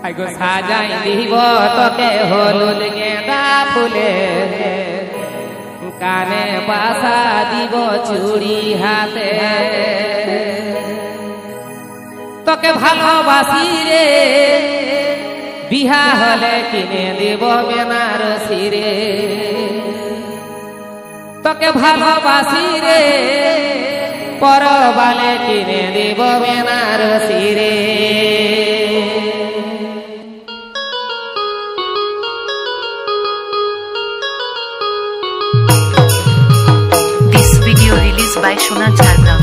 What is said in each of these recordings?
I go সাজাই দিব তোকে হলুদ গেঁদা ফুলে কানে বাসা দিব চুড়ি হাতে তোকে ভালোবাসি রে বিহা হলে কিনে দিব বেনারসি রে তোকে ভালোবাসি রে পরবালে কিনে দিব বেনারসি রে This video released by Shona Jhargram.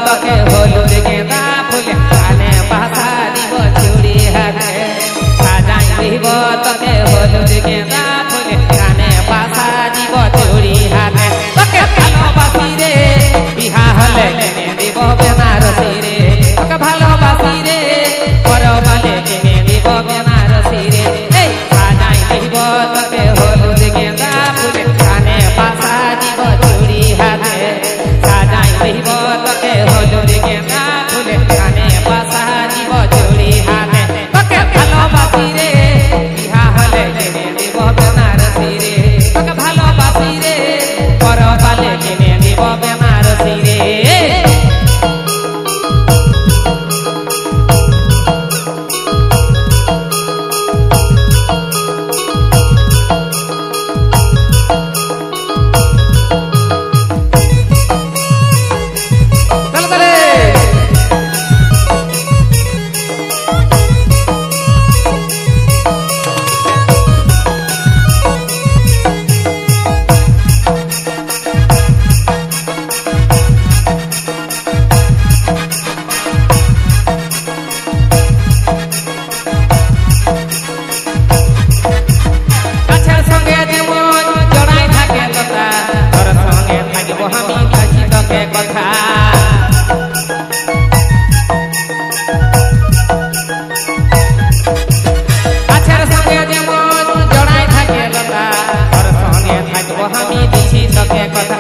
তোকে হলুদ গেঁদা ফুলে কানে বাসা দিব চুড়ি হাতে সাজাই দিব তোকে হলুদ গেঁদা ফুলে কানে বাসা দিব চুড়ি হাতে তোকে ভালোবাসি রে বিহা হলে কিনে দিব বেনারসি রে তোকে ভালোবাসি রে পরবালে কিনে দিব বেনারসি রে সাজাই দিব তোকে হলুদ গেঁদা ফুলে কানে বাসা দিব চুড়ি হাতে সাজাই দিব তোকে হলুদ গেঁদা ফুলে কানে বাসা দিব চুড়ি হাতে তোকে ভালোবাসি রে বিহা হলে কিনে দিব বেনারসি রে তোকে ভালোবাসি রে পরবালে কিনে দিব বেনারসি রে কথা